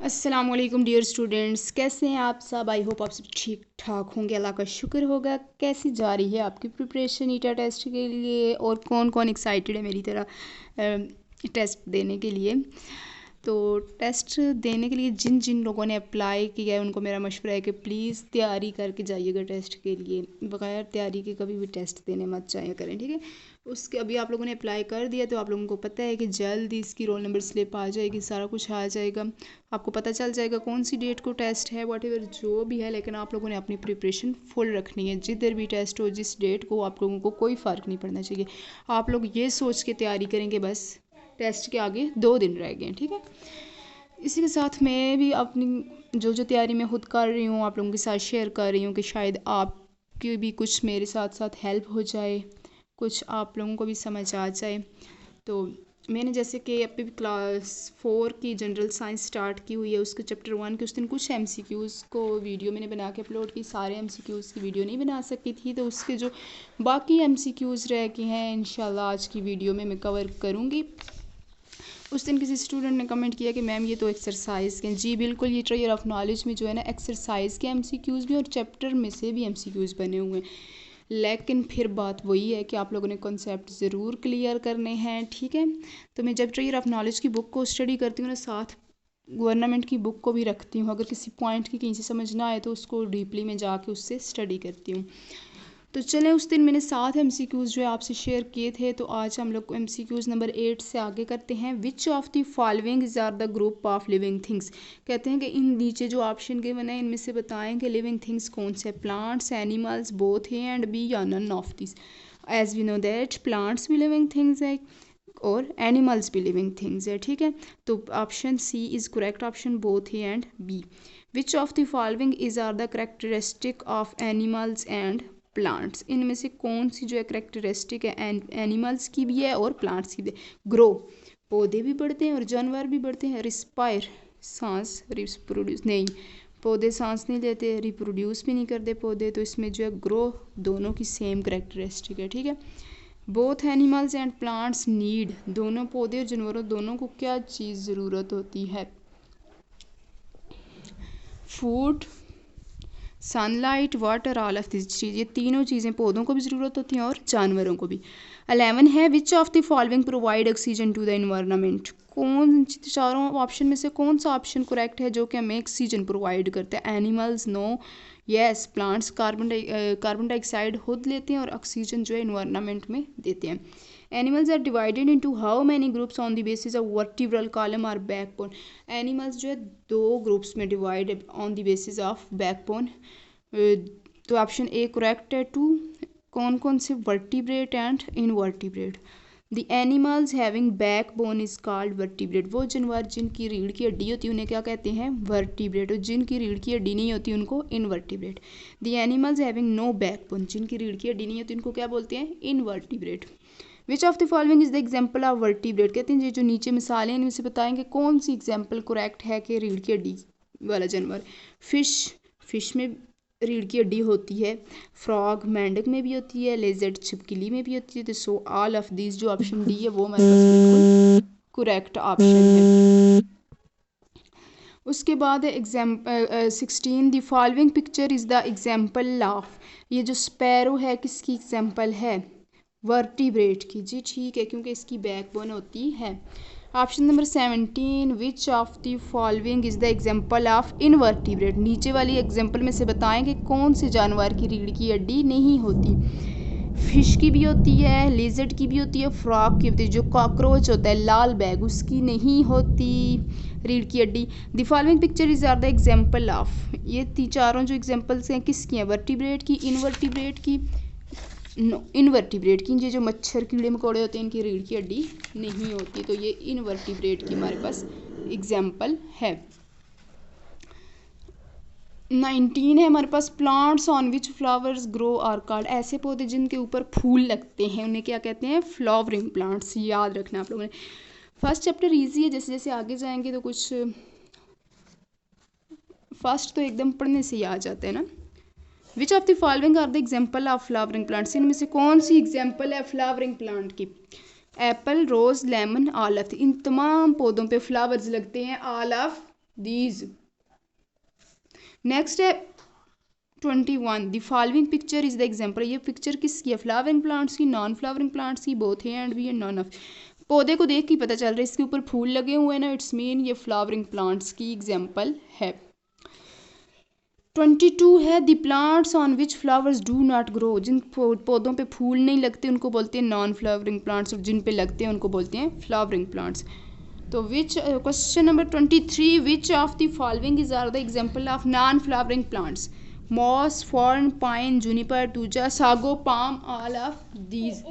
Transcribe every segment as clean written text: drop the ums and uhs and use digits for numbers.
अस्सलाम वालेकुम dear students, कैसे हैं आप सब। आई होप आप सब ठीक ठाक होंगे। अल्लाह का शुक्र होगा। कैसी जा रही है आपकी प्रिपरेशन ईटा टेस्ट के लिए, और कौन कौन एक्साइटेड है मेरी तरह टेस्ट देने के लिए। तो टेस्ट देने के लिए जिन जिन लोगों ने अप्लाई किया है उनको मेरा मशवरा है कि प्लीज़ तैयारी करके जाइएगा टेस्ट के लिए। बगैर तैयारी के कभी भी टेस्ट देने मत जाया करें, ठीक है। उसके अभी आप लोगों ने अप्लाई कर दिया तो आप लोगों को पता है कि जल्द ही इसकी रोल नंबर स्लिप आ जाएगी, सारा कुछ आ जाएगा, आपको पता चल जाएगा कौन सी डेट को टेस्ट है, वट एवर जो भी है। लेकिन आप लोगों ने अपनी प्रिपरेशन फुल रखनी है। जिधर भी टेस्ट हो, जिस डेट को, आप लोगों को कोई फ़र्क नहीं पड़ना चाहिए। आप लोग ये सोच के तैयारी करेंगे बस टेस्ट के आगे 2 दिन रह गए, ठीक है। इसी के साथ मैं भी अपनी जो तैयारी मैं खुद कर रही हूँ आप लोगों के साथ शेयर कर रही हूँ कि शायद आपकी भी कुछ मेरे साथ साथ हेल्प हो जाए, कुछ आप लोगों को भी समझ आ जाए। तो मैंने जैसे कि अभी भी क्लास 4 की जनरल साइंस स्टार्ट की हुई है, उसके चैप्टर 1 के उस दिन कुछ MCQs को वीडियो मैंने बना के अपलोड की। सारे MCQs की वीडियो नहीं बना सकी थी, तो उसके जो बाकी MCQs रह गए हैं इंशाल्लाह आज की वीडियो में मैं कवर करूँगी। उस दिन किसी स्टूडेंट ने कमेंट किया कि मैम ये तो एक्सरसाइज के। जी बिल्कुल, ये ट्रायर ऑफ नॉलेज में जो है ना एक्सरसाइज के MCQs भी और चैप्टर में से भी MCQs बने हुए हैं। लेकिन फिर बात वही है कि आप लोगों ने कॉन्सेप्ट ज़रूर क्लियर करने हैं, ठीक है। तो मैं जब ट्रायर ऑफ नॉलेज की बुक को स्टडी करती हूँ ना, साथ गवर्नमेंट की बुक को भी रखती हूँ। अगर किसी पॉइंट की कहीं से समझ ना आए तो उसको डीपली में जाके उससे स्टडी करती हूँ। तो चलें, उस दिन मैंने 7 MCQs जो है आपसे शेयर किए थे, तो आज हम लोग MCQs नंबर 8 से आगे करते हैं। Which of the following is are the group of living things. कहते हैं कि इन नीचे जो ऑप्शन गिवन है इनमें से बताएं कि लिविंग थिंग्स कौन से, plants, animals, both A and B, या none of this. As we know that plants भी लिविंग थिंग्स है और एनिमल्स भी लिविंग थिंग्स है, ठीक है। तो option C is correct option, both A and B. Which of the following is are the characteristic of animals and plants. इनमें से कौन सी जो है करेक्टरिस्टिक है एनिमल्स की भी है और प्लांट्स की भी है। ग्रो, पौधे भी बढ़ते हैं और जानवर भी बढ़ते हैं। रिस्पायर, सांस, रिप्रोड्यूस नहीं, पौधे सांस नहीं लेते, रिप्रोड्यूस भी नहीं करते पौधे। तो इसमें जो है ग्रो, दोनों की सेम करेक्टरिस्टिक है, ठीक है। Both animals and plants need, दोनों पौधे और जानवरों दोनों को क्या चीज़ ज़रूरत होती है। Food, sunlight, water, all of this चीज़, ये तीनों चीज़ें पौधों को भी ज़रूरत होती हैं और जानवरों को भी। 11 है which of the following provide oxygen to the environment. कौन चारों ऑप्शन में से कौन सा ऑप्शन करेक्ट है जो कि हमें ऑक्सीजन प्रोवाइड करता है। Animals no, yes. Plants carbon dioxide खुद लेते हैं और ऑक्सीजन जो है इन्वायरमेंट में देते हैं। Animals are divided into how many groups on the basis of vertebral column और बैकबोन। एनिमल्स जो है 2 ग्रुप्स में divide on the basis of backbone. तो ऑप्शन ए करेक्ट है 2। कौन कौन से, vertebrate and invertebrate. The animals having backbone is called vertebrate. वो जानवर जिनकी रीढ़ की हड्डी होती है उन्हें क्या कहते हैं, वर्टिब्रेट। और जिनकी रीढ़ की हड्डी नहीं होती उनको invertebrate. The animals having no backbone, जिनकी रीढ़ की हड्डी नहीं होती उनको क्या बोलते हैं, invertebrate. Which of the following is the example of vertebrate. कहते हैं जो नीचे मिसालें इनमें से बताएंगे कौन सी एग्जाम्पल करेक्ट है कि रीढ़ की हड्डी वाला जानवर। फिश, फिश में रीढ़ की हड्डी होती है। फ्रॉग, मेंढक में भी होती है। लेजर्ड, छिपकली में भी होती है। तो सो ऑल ऑफ दिस जो ऑप्शन डी है वो हमारे पास बिल्कुल करेक्ट ऑप्शन है। उसके बाद example 16, the following picture is the example of. ये जो स्पैरो है किसकी एग्जाम्पल है, वर्टिब्रेट की। जी ठीक है, क्योंकि इसकी बैकबोन होती है। Option number 17, which of the following is the example of invertebrate. नीचे वाली एग्जाम्पल में से बताएं कि कौन से जानवर की रीढ़ की हड्डी नहीं होती। फिश की भी होती है, लिजर्ड की भी होती है, फ्रॉग की होती है। जो कॉकरोच होता है लाल बैग, उसकी नहीं होती रीढ़ की हड्डी। The following picture is are the example of. ये चारों जो एग्जाम्पल्स हैं किसकी हैं, वर्टिब्रेट की, इनवर्टिब्रेट की, इनवर्टिब्रेट की। ये जो मच्छर, कीड़े मकोड़े होते हैं इनकी रीढ़ की हड्डी नहीं होती, तो ये इनवर्टिब्रेट की हमारे पास एग्जाम्पल है। 19 है हमारे पास, plants on which flowers grow are called. ऐसे पौधे जिनके ऊपर फूल लगते हैं उन्हें क्या कहते हैं, फ्लावरिंग प्लांट्स। याद रखना आप लोगों ने। फर्स्ट चैप्टर ईजी है, जैसे जैसे आगे जाएंगे तो कुछ फर्स्ट तो एकदम पढ़ने से ही आ जाते हैं ना। Which of the following are the example of flowering plants. इनमें से कौन सी एग्जाम्पल है फ्लावरिंग प्लांट की। Apple, rose, lemon, all of. इन तमाम पौधों पे फ्लावर्स लगते हैं, ऑल ऑफ these. नेक्स्ट है 21, the following picture is the example. ये पिक्चर किसकी है? फ्लावरिंग प्लांट्स की, नॉन फ्लावरिंग प्लांट्स की, बोथ है एंड भी है नॉन ऑफ। पौधे को देख के पता चल रहा है इसके ऊपर फूल लगे हुए हैं ना, इट्स मीन ये फ्लावरिंग प्लांट्स की एग्जाम्पल है। 22 है the plants on which flowers do not grow. जिन पौधों पे फूल नहीं लगते उनको बोलते हैं नॉन फ्लावरिंग प्लांट्स, और जिन पे लगते हैं उनको बोलते हैं फ्लावरिंग प्लांट्स। तो which question number 23, which of the following is are the example of non flowering plants? Moss, fern, pine, juniper, thuja, sago, palm, all of these.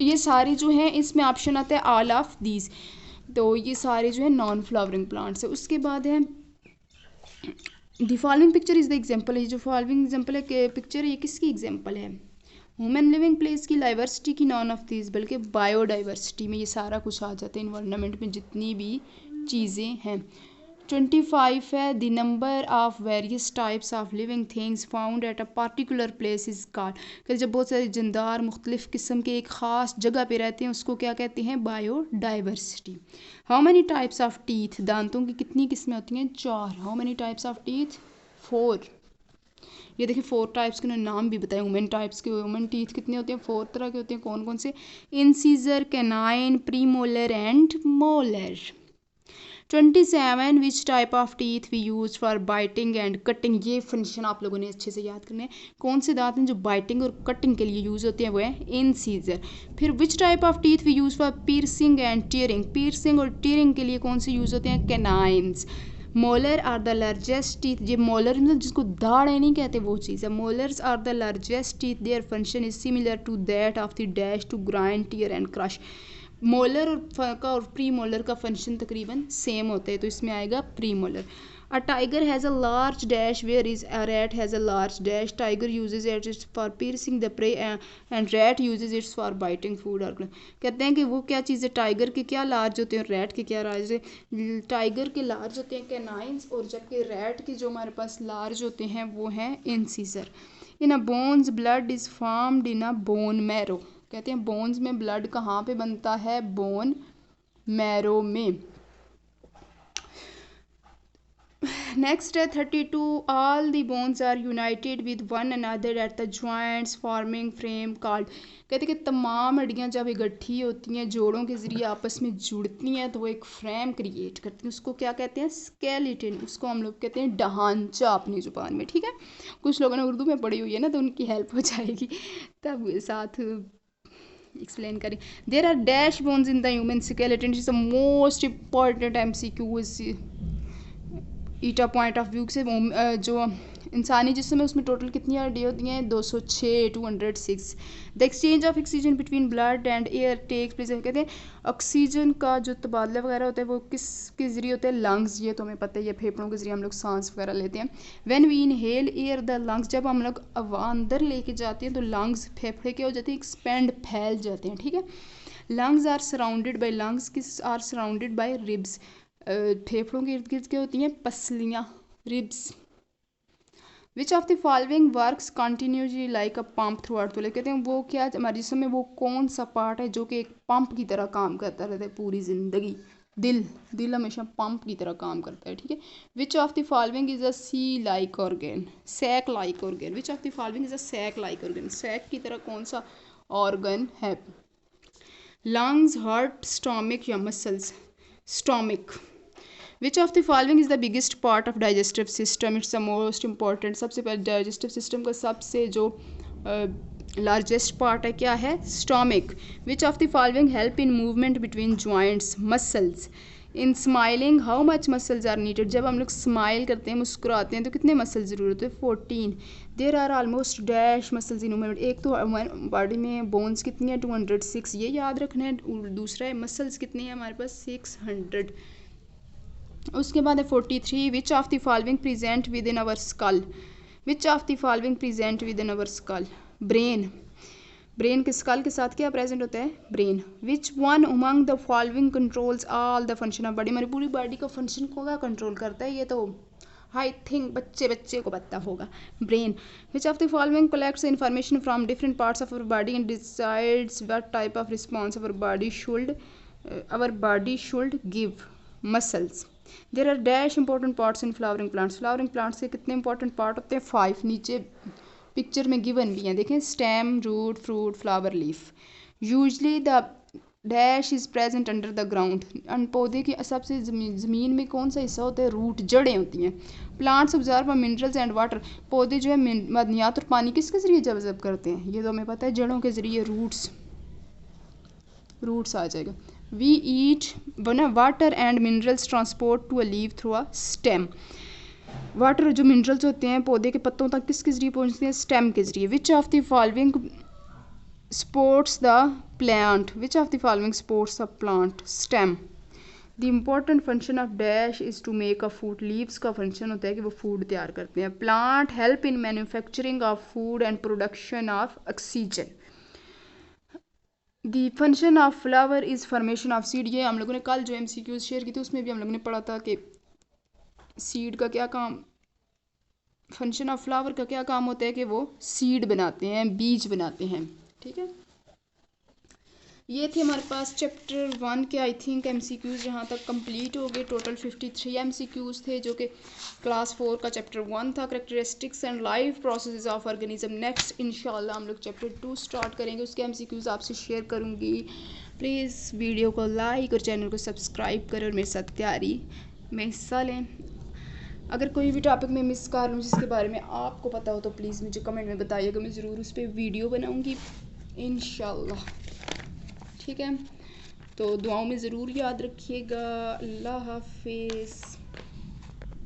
ये सारे जो हैं इसमें ऑप्शन आता है ऑल ऑफ दीज। तो ये सारे जो है नॉन फ्लावरिंग प्लांट्स है। उसके बाद है the following picture is the example. ये जो फॉलोइंग एग्जाम्पल है पिक्चर है, ये किसकी एग्जाम्पल है? ह्यूमन लिविंग प्लेस की, डाइवर्सिटी की, नॉन ऑफ दीज, बल्कि बायोडाइवर्सिटी में ये सारा कुछ आ जाता है, इन्वायरमेंट में जितनी भी चीज़ें हैं। 25 है the number of various types of living things found at a particular place is called. कि जब बहुत सारे जानदार मुख्तलिफ किस्म के एक ख़ास जगह पे रहते हैं उसको क्या कहते हैं? Biodiversity. How many types of teeth, दांतों की कितनी किस्में होती हैं? 4। How many types of teeth? 4। ये देखिए 4 टाइप्स के नाम भी बताए ह्यूमन टाइप्स के। ह्यूमन टीथ कितने होते हैं? 4 तरह के होते हैं। कौन कौन से? Incisor, canine, premolar and molar. 27 which type of teeth we use for biting and cutting. ये फंक्शन आप लोगों ने अच्छे से याद करना है। कौन से दांत हैं जो बाइटिंग और कटिंग के लिए यूज़ होते हैं? वो है इंसीजर। फिर which type of teeth we use for piercing and tearing. piercing और टीयरिंग के लिए कौन से यूज़ होते हैं? Canines. Molar are the largest teeth. ये मोलर मतलब जिसको दाढ़ है नहीं कहते वो चीज़ है। Molars are the largest teeth, their function is similar to that of the dash to grind, tear and crush. Molar और प्री मोलर का फंक्शन तकरीबन सेम होता है, तो इसमें आएगा premolar. A tiger has a large dash where is a rat has a large dash. Tiger uses its for piercing the prey and rat uses its for biting food. और कहते हैं कि वो क्या चीज़ है? टाइगर के क्या large होते हैं, रैट के क्या लार्ज है? टाइगर के लार्ज होते हैं कैनाइन्स, और जबकि रैट के जो हमारे पास लार्ज होते हैं वो हैं incisor. In a bones blood is formed in a bone marrow. कहते हैं बोन्स में ब्लड कहाँ पे बनता है? बोन मैरो में। नेक्स्ट है 32, all the bones are united with one another at the joints forming frame called. कहते हैं कि तमाम हड्डियाँ जब इकट्ठी होती हैं, जोड़ों के ज़रिए आपस में जुड़ती हैं, तो वो एक फ्रेम क्रिएट करती हैं। उसको क्या कहते हैं? स्केलेटन। उसको हम लोग कहते हैं ढांचा अपनी ज़ुबान में। ठीक है, कुछ लोगों ने उर्दू में पढ़ी हुई है ना, तो उनकी हेल्प हो जाएगी तब साथ एक्सप्लेन करें। There are dash bones in the human skeleton is the most important MCQ ईटा पॉइंट ऑफ व्यू से। जो इंसानी जिस्म है उसमें टोटल कितनी हड्डियाँ होती हैं? 206, 206। The exchange of oxygen between blood and air takes place. कहते हैं ऑक्सीजन का जो तबादला वगैरह होता है वो किसके ज़रिए होता है? लंग्स। ये तो हमें पता है, ये फेफड़ों के ज़रिए हम लोग सांस वगैरह लेते हैं। When we inhale air the lungs, जब हम लोग अंदर लेके जाते हैं तो लंग्स, फेफड़े क्या हो जाते हैं? एक्सपेंड, फैल जाते हैं। ठीक है, lungs are surrounded by, lungs किस आर सराउंडेड बाई रिब्स। फेफड़ों के इर्द गिर्द क्या होती हैं? पसलियाँ, ribs. Which of the following works continuously like a pump throughout. तो कहते हैं वो क्या हमारे जिस्म में वो कौन सा पार्ट है जो कि एक पंप की तरह काम करता रहता है पूरी ज़िंदगी? दिल। दिल हमेशा पंप की तरह काम करता है। ठीक है, which of the following is a sac like organ, sac like organ. Which of the following is a sac like organ. Sac की तरह कौन सा ऑर्गन है? लंग्स, हार्ट, स्टोमिक या muscles? Stomach. Which of the following is the biggest part of digestive system? It's the most important. सबसे पहले digestive system का सबसे जो लार्जेस्ट पार्ट है क्या है? Stomach. Which of the following help in movement between joints? Muscles. In smiling how much muscles are needed. जब हम लोग स्माइल करते हैं, मुस्कुराते हैं, तो कितने मसल ज़रूरत है? 14। There are almost dash muscles in human. एक तो बॉडी में बोन्स कितनी है? 206, ये याद रखना है। दूसरा है मसल्स कितनी है हमारे पास? 600। उसके बाद है 43, which of the following present within our skull. Which of the following present within our skull? Brain. Brain के स्कल के साथ क्या प्रेजेंट होता है? Brain. Which one among the following controls all the function of body. हमारी पूरी body का function को क्या कंट्रोल करता है? ये तो आई थिंक बच्चे को पता होगा। Brain. Which of the following collects information from different parts of our body and decides what type of response our body should give? Muscles. There are dash important parts in flowering plants. Flowering plants के कितने important part होते हैं? 5। नीचे picture में given भी हैं, देखें, stem, root, fruit, flower, leaf. Usually the dash is present under the ground. पौधे की सबसे ज़मीन में कौन सा हिस्सा होता है? रूट, जड़ें होती हैं। Plants observe minerals and water. पौधे जो है मदनियात और पानी किसके ज़रिए जब करते हैं? ये तो हमें पता है, जड़ों के ज़रिए, रूट्स आ जाएगा। We eat water and minerals transport to a leaf through a stem. Water जो मिनरल्स होते हैं पौधे के पत्तों तक किसके ज़रिए पहुंचते हैं? स्टेम के ज़रिए। विच of the following supports the plant? Which of the following supports the plant? Stem. The important function of dash is to make a food. Leaves का function होता है कि वो food तैयार करते हैं। Plant help in manufacturing of food and production of oxygen. The function of flower is formation of seed. ये हम लोगों ने कल जो MCQs शेयर की थी उसमें भी हम लोगों ने पढ़ा था कि सीड का क्या काम, फंक्शन ऑफ फ्लावर का क्या काम होता है कि वो सीड बनाते हैं, बीज बनाते हैं। ठीक है, ये थे हमारे पास चैप्टर 1 के आई थिंक MCQs यहाँ तक कंप्लीट हो गए। टोटल 53 MCQs थे जो कि क्लास 4 का चैप्टर 1 था, characteristics and life processes of organism. Next इंशाल्लाह हम लोग चैप्टर 2 स्टार्ट करेंगे, उसके MCQs आपसे शेयर करूँगी। प्लीज़ वीडियो को लाइक और चैनल को सब्सक्राइब करें और मेरे साथ तैयारी में हिस्सा लें। अगर कोई भी टॉपिक में मिस कर लूँ जिसके बारे में आपको पता हो तो प्लीज़ मुझे कमेंट में बताइएगा, मैं ज़रूर उस पर वीडियो बनाऊँगी इंशाल्लाह। ठीक है, तो दुआओं में ज़रूर याद रखिएगा। अल्लाह हाफिज़।